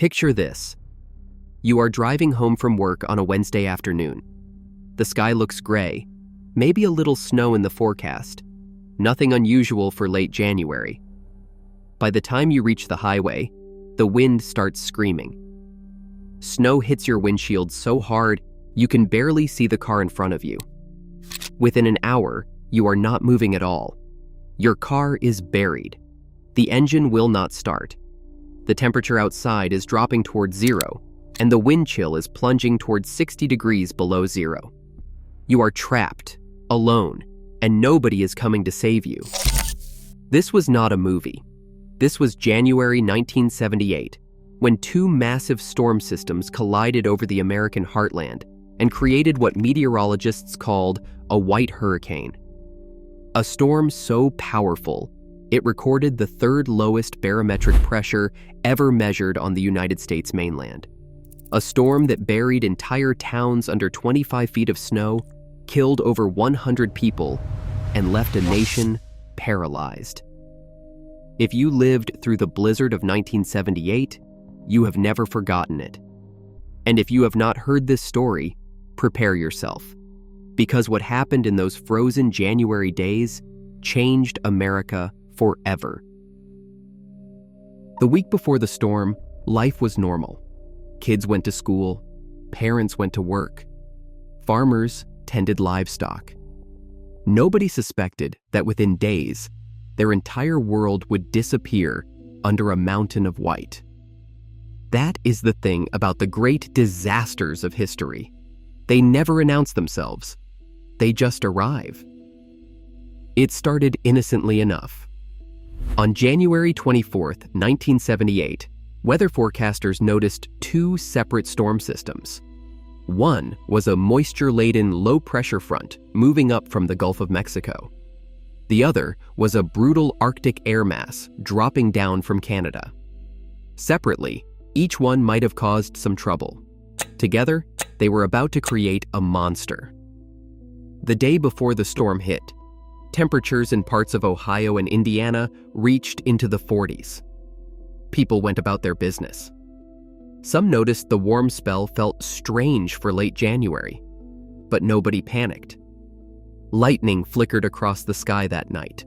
Picture this. You are driving home from work on a Wednesday afternoon. The sky looks gray, maybe a little snow in the forecast. Nothing unusual for late January. By the time you reach the highway, the wind starts screaming. Snow hits your windshield so hard you can barely see the car in front of you. Within an hour, you are not moving at all. Your car is buried. The engine will not start. The temperature outside is dropping towards zero, and the wind chill is plunging towards 60 degrees below zero. You are trapped, alone, and nobody is coming to save you. This was not a movie. This was January 1978, when two massive storm systems collided over the American heartland and created what meteorologists called a white hurricane. A storm so powerful, it recorded the third lowest barometric pressure ever measured on the United States mainland. A storm that buried entire towns under 25 feet of snow, killed over 100 people, and left a nation paralyzed. If you lived through the blizzard of 1978, you have never forgotten it. And if you have not heard this story, prepare yourself. Because what happened in those frozen January days changed America forever. The week before the storm, life was normal. Kids went to school, parents went to work, farmers tended livestock. Nobody suspected that within days, their entire world would disappear under a mountain of white. That is the thing about the great disasters of history. They never announce themselves. They just arrive. It started innocently enough. On January 24th, 1978, weather forecasters noticed two separate storm systems. One was a moisture-laden low-pressure front moving up from the Gulf of Mexico. The other was a brutal Arctic air mass dropping down from Canada. Separately, each one might have caused some trouble. Together, they were about to create a monster. The day before the storm hit, temperatures in parts of Ohio and Indiana reached into the 40s. People went about their business. Some noticed the warm spell felt strange for late January, but nobody panicked. Lightning flickered across the sky that night.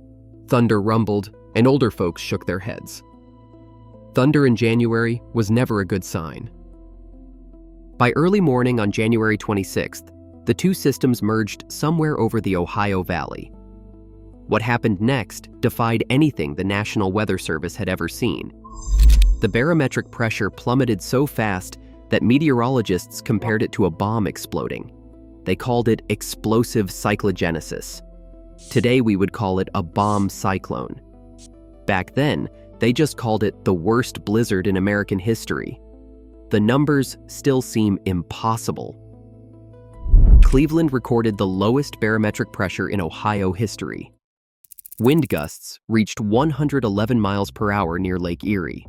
Thunder rumbled, and older folks shook their heads. Thunder in January was never a good sign. By early morning on January 26th, the two systems merged somewhere over the Ohio Valley. What happened next defied anything the National Weather Service had ever seen. The barometric pressure plummeted so fast that meteorologists compared it to a bomb exploding. They called it explosive cyclogenesis. Today we would call it a bomb cyclone. Back then, they just called it the worst blizzard in American history. The numbers still seem impossible. Cleveland recorded the lowest barometric pressure in Ohio history. Wind gusts reached 111 miles per hour near Lake Erie.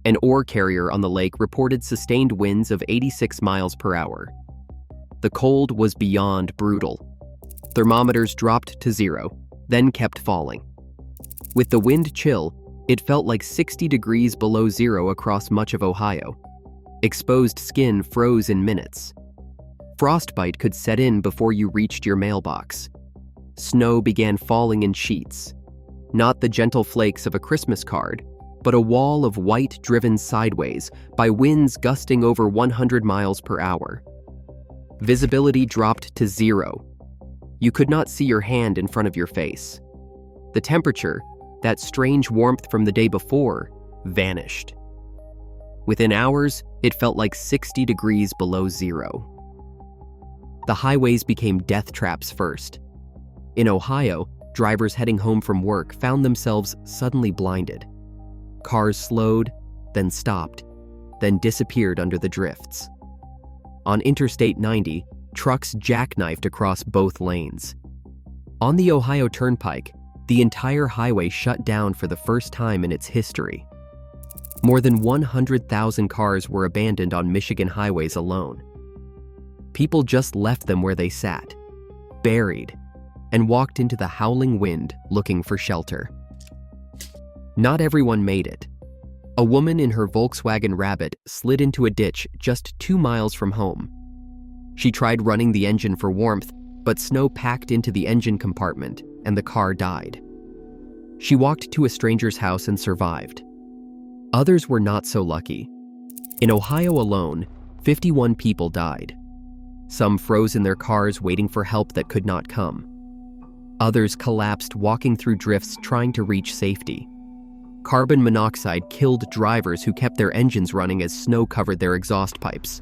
An ore carrier on the lake reported sustained winds of 86 miles per hour. The cold was beyond brutal. Thermometers dropped to zero, then kept falling. With the wind chill, it felt like 60 degrees below zero across much of Ohio. Exposed skin froze in minutes. Frostbite could set in before you reached your mailbox. Snow began falling in sheets. Not the gentle flakes of a Christmas card, but a wall of white driven sideways by winds gusting over 100 miles per hour. Visibility dropped to zero. You could not see your hand in front of your face. The temperature, that strange warmth from the day before, vanished. Within hours, it felt like 60 degrees below zero. The highways became death traps first. In Ohio, drivers heading home from work found themselves suddenly blinded. Cars slowed, then stopped, then disappeared under the drifts. On Interstate 90, trucks jackknifed across both lanes. On the Ohio Turnpike, the entire highway shut down for the first time in its history. More than 100,000 cars were abandoned on Michigan highways alone. People just left them where they sat, buried, and walked into the howling wind looking for shelter. Not everyone made it. A woman in her Volkswagen Rabbit slid into a ditch just 2 miles from home. She tried running the engine for warmth, but snow packed into the engine compartment and the car died. She walked to a stranger's house and survived. Others were not so lucky. In Ohio alone, 51 people died. Some froze in their cars waiting for help that could not come. Others collapsed walking through drifts trying to reach safety. Carbon monoxide killed drivers who kept their engines running as snow covered their exhaust pipes.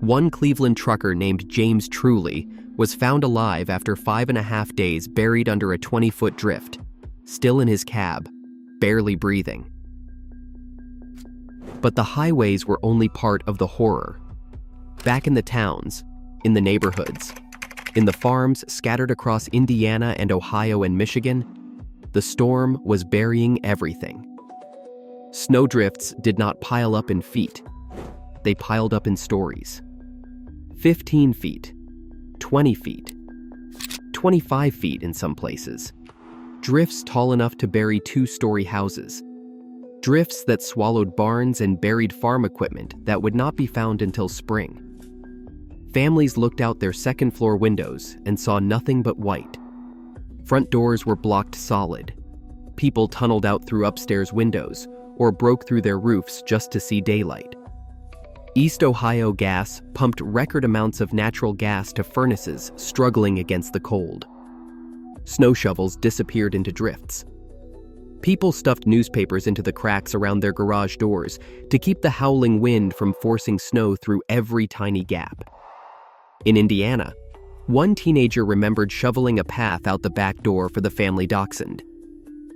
One Cleveland trucker named James Truly was found alive after 5.5 days buried under a 20-foot drift, still in his cab, barely breathing. But the highways were only part of the horror. Back in the towns, in the neighborhoods, in the farms scattered across Indiana and Ohio and Michigan, the storm was burying everything. Snowdrifts did not pile up in feet. They piled up in stories. 15 feet, 20 feet, 25 feet in some places. Drifts tall enough to bury 2-story houses. Drifts that swallowed barns and buried farm equipment that would not be found until spring. Families looked out their second-floor windows and saw nothing but white. Front doors were blocked solid. People tunneled out through upstairs windows or broke through their roofs just to see daylight. East Ohio Gas pumped record amounts of natural gas to furnaces struggling against the cold. Snow shovels disappeared into drifts. People stuffed newspapers into the cracks around their garage doors to keep the howling wind from forcing snow through every tiny gap. In Indiana, one teenager remembered shoveling a path out the back door for the family dachshund.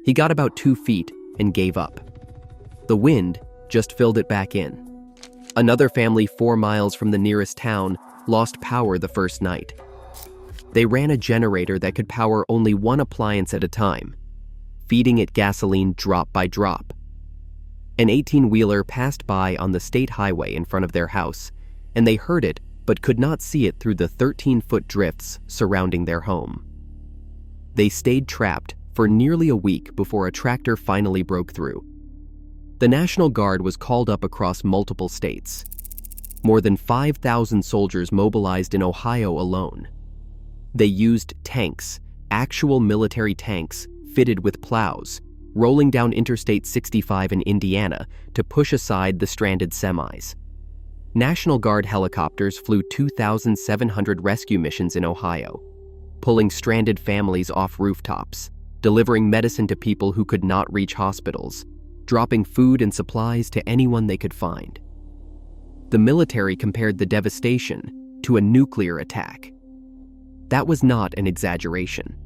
He got about 2 feet and gave up. The wind just filled it back in. Another family 4 miles from the nearest town lost power the first night. They ran a generator that could power only one appliance at a time, feeding it gasoline drop by drop. An 18-wheeler passed by on the state highway in front of their house, and they heard it but could not see it through the 13-foot drifts surrounding their home. They stayed trapped for nearly a week before a tractor finally broke through. The National Guard was called up across multiple states. More than 5,000 soldiers mobilized in Ohio alone. They used tanks, actual military tanks fitted with plows, rolling down Interstate 65 in Indiana to push aside the stranded semis. National Guard helicopters flew 2,700 rescue missions in Ohio, pulling stranded families off rooftops, delivering medicine to people who could not reach hospitals, dropping food and supplies to anyone they could find. The military compared the devastation to a nuclear attack. That was not an exaggeration.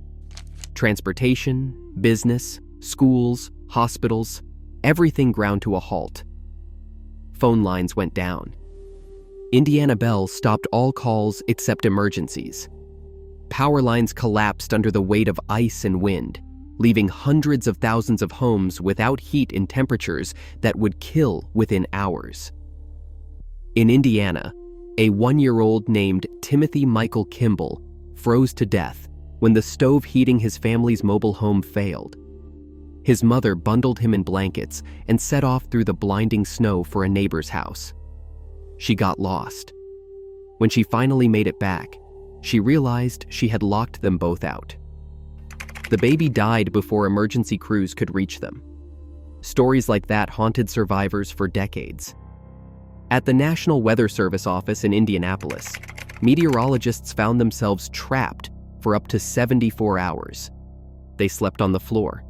Transportation, business, schools, hospitals, everything ground to a halt. Phone lines went down. Indiana Bell stopped all calls except emergencies. Power lines collapsed under the weight of ice and wind, leaving hundreds of thousands of homes without heat in temperatures that would kill within hours. In Indiana, a 1-year-old named Timothy Michael Kimball froze to death when the stove heating his family's mobile home failed. His mother bundled him in blankets and set off through the blinding snow for a neighbor's house. She got lost. When she finally made it back, she realized she had locked them both out. The baby died before emergency crews could reach them. Stories like that haunted survivors for decades. At the National Weather Service office in Indianapolis, meteorologists found themselves trapped for up to 74 hours. They slept on the floor,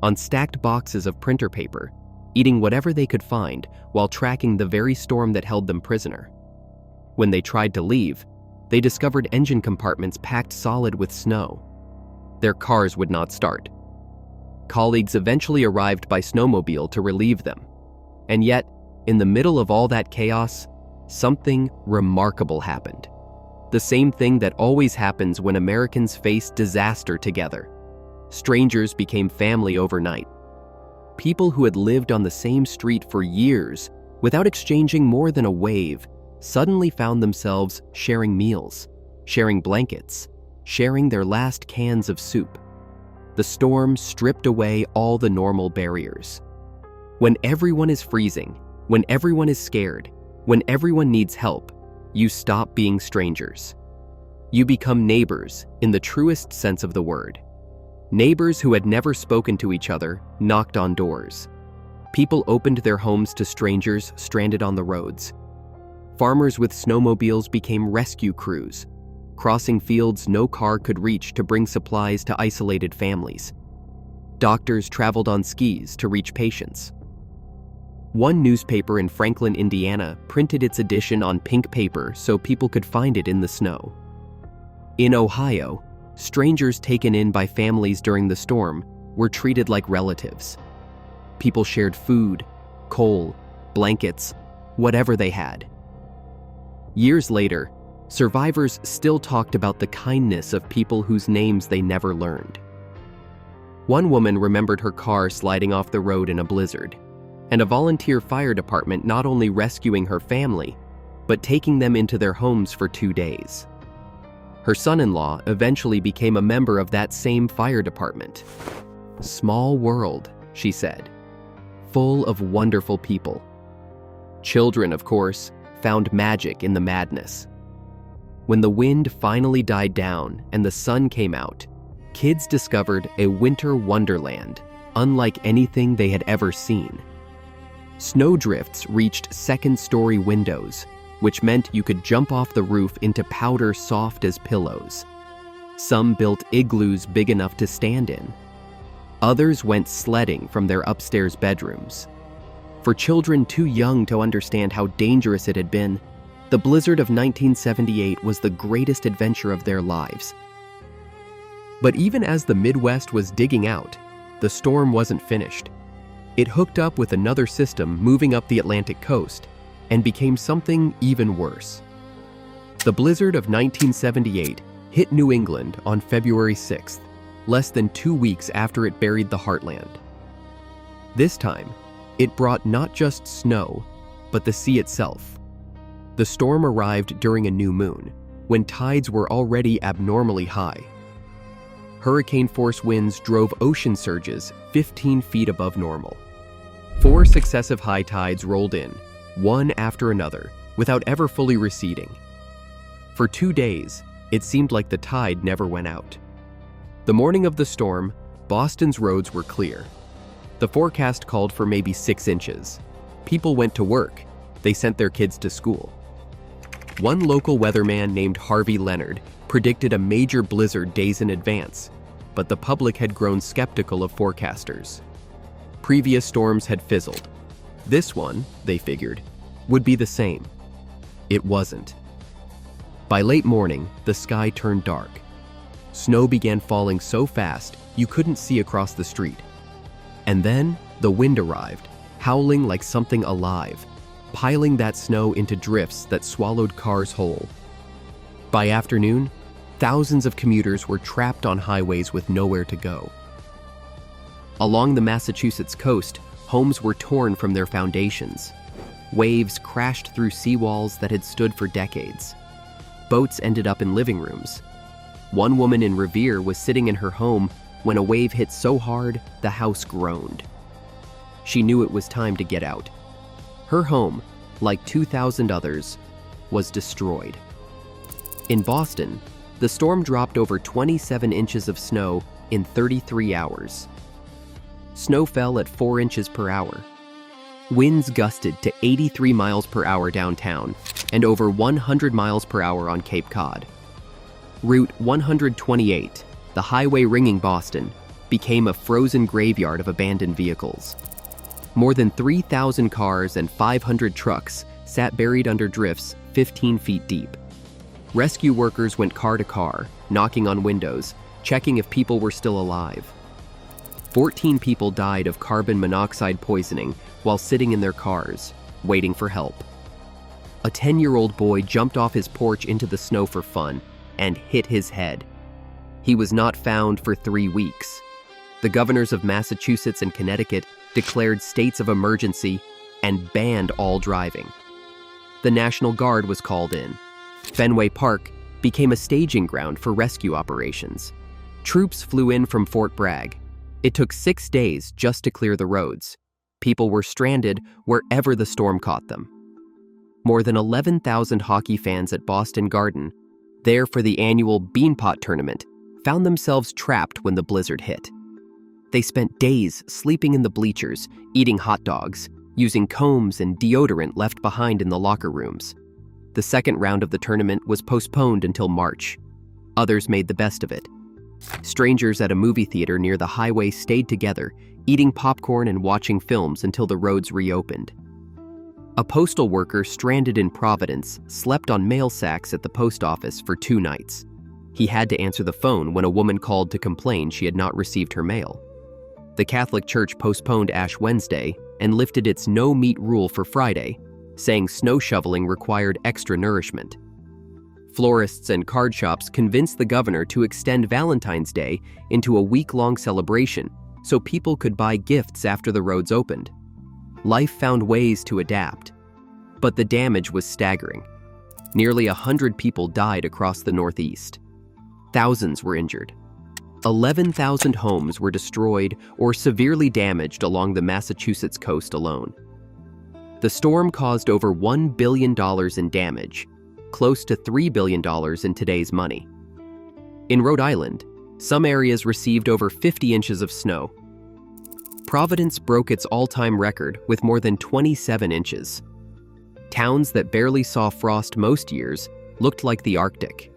on stacked boxes of printer paper, eating whatever they could find while tracking the very storm that held them prisoner. When they tried to leave, they discovered engine compartments packed solid with snow. Their cars would not start. Colleagues eventually arrived by snowmobile to relieve them. And yet, in the middle of all that chaos, something remarkable happened. The same thing that always happens when Americans face disaster together. Strangers became family overnight. People who had lived on the same street for years without exchanging more than a wave suddenly found themselves sharing meals, sharing blankets, sharing their last cans of soup. The storm stripped away all the normal barriers. When everyone is freezing, when everyone is scared, when everyone needs help, you stop being strangers. You become neighbors in the truest sense of the word. Neighbors who had never spoken to each other knocked on doors. People opened their homes to strangers stranded on the roads. Farmers with snowmobiles became rescue crews, crossing fields no car could reach to bring supplies to isolated families. Doctors traveled on skis to reach patients. One newspaper in Franklin, Indiana, printed its edition on pink paper so people could find it in the snow. In Ohio, strangers taken in by families during the storm were treated like relatives. People shared food, coal, blankets, whatever they had. Years later, survivors still talked about the kindness of people whose names they never learned. One woman remembered her car sliding off the road in a blizzard, and a volunteer fire department not only rescuing her family, but taking them into their homes for 2 days. Her son-in-law eventually became a member of that same fire department. Small world, she said, full of wonderful people. Children, of course, found magic in the madness. When the wind finally died down and the sun came out, kids discovered a winter wonderland unlike anything they had ever seen. Snowdrifts reached second-story windows, which meant you could jump off the roof into powder soft as pillows. Some built igloos big enough to stand in. Others went sledding from their upstairs bedrooms. For children too young to understand how dangerous it had been, the blizzard of 1978 was the greatest adventure of their lives. But even as the Midwest was digging out, the storm wasn't finished. It hooked up with another system moving up the Atlantic coast and became something even worse. The blizzard of 1978 hit New England on February 6th, less than 2 weeks after it buried the heartland. This time, it brought not just snow, but the sea itself. The storm arrived during a new moon, when tides were already abnormally high. Hurricane-force winds drove ocean surges 15 feet above normal. 4 successive high tides rolled in, one after another, without ever fully receding. For 2 days, it seemed like the tide never went out. The morning of the storm, Boston's roads were clear. The forecast called for maybe 6 inches. People went to work. They sent their kids to school. One local weatherman named Harvey Leonard predicted a major blizzard days in advance, but the public had grown skeptical of forecasters. Previous storms had fizzled. This one, they figured, would be the same. It wasn't. By late morning, the sky turned dark. Snow began falling so fast you couldn't see across the street. And then the wind arrived, howling like something alive, piling that snow into drifts that swallowed cars whole. By afternoon, thousands of commuters were trapped on highways with nowhere to go. Along the Massachusetts coast, homes were torn from their foundations. Waves crashed through seawalls that had stood for decades. Boats ended up in living rooms. One woman in Revere was sitting in her home when a wave hit so hard, the house groaned. She knew it was time to get out. Her home, like 2,000 others, was destroyed. In Boston, the storm dropped over 27 inches of snow in 33 hours. Snow fell at 4 inches per hour. Winds gusted to 83 miles per hour downtown and over 100 miles per hour on Cape Cod. Route 128, the highway ringing Boston, became a frozen graveyard of abandoned vehicles. More than 3,000 cars and 500 trucks sat buried under drifts 15 feet deep. Rescue workers went car to car, knocking on windows, checking if people were still alive. 14 people died of carbon monoxide poisoning while sitting in their cars, waiting for help. A 10-year-old boy jumped off his porch into the snow for fun and hit his head. He was not found for 3 weeks. The governors of Massachusetts and Connecticut declared states of emergency and banned all driving. The National Guard was called in. Fenway Park became a staging ground for rescue operations. Troops flew in from Fort Bragg. It took 6 days just to clear the roads. People were stranded wherever the storm caught them. More than 11,000 hockey fans at Boston Garden, there for the annual Beanpot Tournament, found themselves trapped when the blizzard hit. They spent days sleeping in the bleachers, eating hot dogs, using combs and deodorant left behind in the locker rooms. The second round of the tournament was postponed until March. Others made the best of it. Strangers at a movie theater near the highway stayed together, eating popcorn and watching films until the roads reopened. A postal worker stranded in Providence slept on mail sacks at the post office for 2 nights. He had to answer the phone when a woman called to complain she had not received her mail. The Catholic Church postponed Ash Wednesday and lifted its no-meat rule for Friday, saying snow shoveling required extra nourishment. Florists and card shops convinced the governor to extend Valentine's Day into a week-long celebration so people could buy gifts after the roads opened. Life found ways to adapt, but the damage was staggering. Nearly 100 people died across the Northeast. Thousands were injured. 11,000 homes were destroyed or severely damaged along the Massachusetts coast alone. The storm caused over $1 billion in damage, close to $3 billion in today's money. In Rhode Island, some areas received over 50 inches of snow. Providence broke its all-time record with more than 27 inches. Towns that barely saw frost most years looked like the Arctic.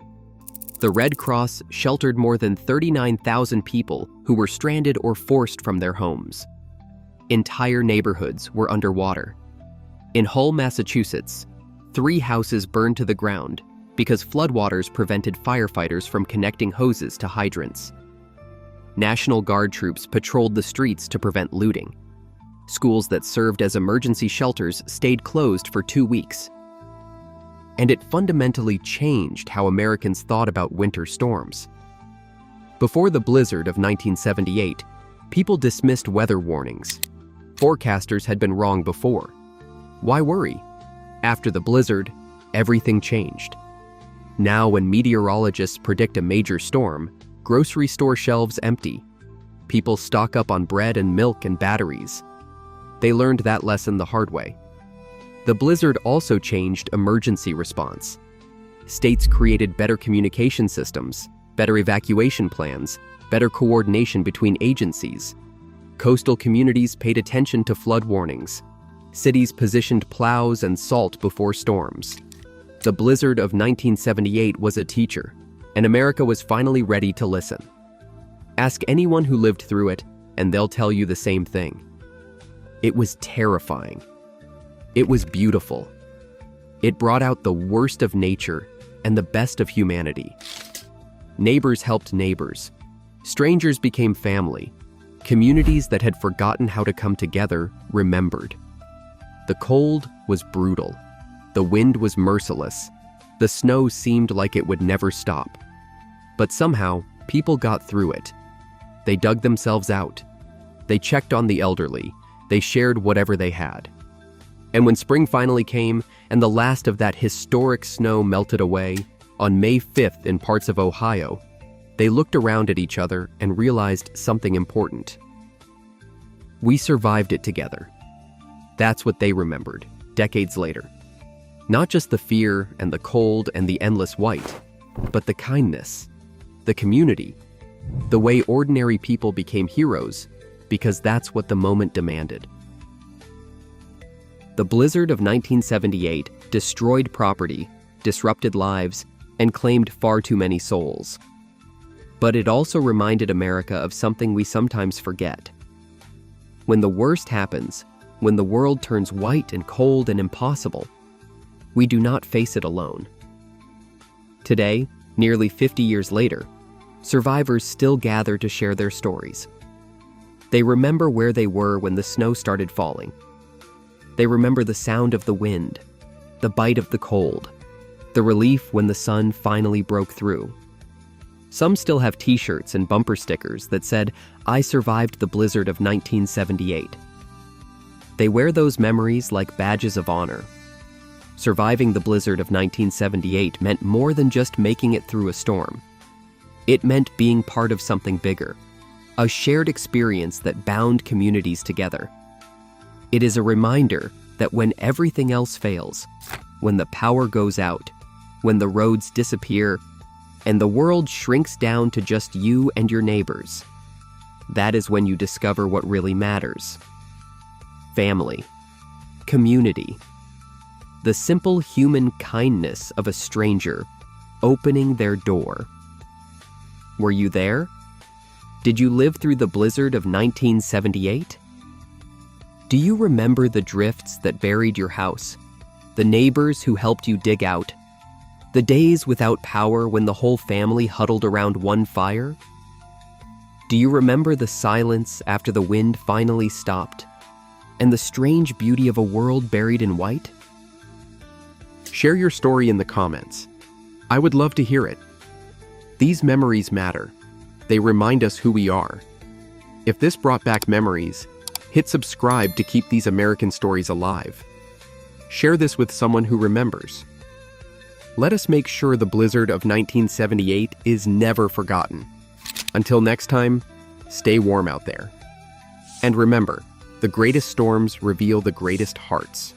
The Red Cross sheltered more than 39,000 people who were stranded or forced from their homes. Entire neighborhoods were underwater. In Hull, Massachusetts, 3 houses burned to the ground because floodwaters prevented firefighters from connecting hoses to hydrants. National Guard troops patrolled the streets to prevent looting. Schools that served as emergency shelters stayed closed for 2 weeks. And it fundamentally changed how Americans thought about winter storms. Before the blizzard of 1978, people dismissed weather warnings. Forecasters had been wrong before. Why worry? After the blizzard, everything changed. Now, when meteorologists predict a major storm, grocery store shelves empty. People stock up on bread and milk and batteries. They learned that lesson the hard way. The blizzard also changed emergency response. States created better communication systems, better evacuation plans, better coordination between agencies. Coastal communities paid attention to flood warnings. Cities positioned plows and salt before storms. The blizzard of 1978 was a teacher, and America was finally ready to listen. Ask anyone who lived through it, and they'll tell you the same thing. It was terrifying. It was beautiful. It brought out the worst of nature and the best of humanity. Neighbors helped neighbors. Strangers became family. Communities that had forgotten how to come together remembered. The cold was brutal. The wind was merciless. The snow seemed like it would never stop. But somehow, people got through it. They dug themselves out. They checked on the elderly. They shared whatever they had. And when spring finally came and the last of that historic snow melted away, on May 5th in parts of Ohio, they looked around at each other and realized something important. We survived it together. That's what they remembered, decades later. Not just the fear and the cold and the endless white, but the kindness, the community, the way ordinary people became heroes, because that's what the moment demanded. The blizzard of 1978 destroyed property, disrupted lives, and claimed far too many souls. But it also reminded America of something we sometimes forget. When the worst happens, when the world turns white and cold and impossible, we do not face it alone. Today, nearly 50 years later, survivors still gather to share their stories. They remember where they were when the snow started falling. They remember the sound of the wind, the bite of the cold, the relief when the sun finally broke through. Some still have t-shirts and bumper stickers that said, "I survived the blizzard of 1978." They wear those memories like badges of honor. Surviving the blizzard of 1978 meant more than just making it through a storm. It meant being part of something bigger, a shared experience that bound communities together. It is a reminder that when everything else fails, when the power goes out, when the roads disappear, and the world shrinks down to just you and your neighbors, that is when you discover what really matters. Family, community, the simple human kindness of a stranger opening their door. Were you there? Did you live through the blizzard of 1978? Do you remember the drifts that buried your house, the neighbors who helped you dig out, the days without power when the whole family huddled around one fire? Do you remember the silence after the wind finally stopped, and the strange beauty of a world buried in white? Share your story in the comments. I would love to hear it. These memories matter. They remind us who we are. If this brought back memories, hit subscribe to keep these American stories alive. Share this with someone who remembers. Let us make sure the blizzard of 1978 is never forgotten. Until next time, stay warm out there. And remember, the greatest storms reveal the greatest hearts.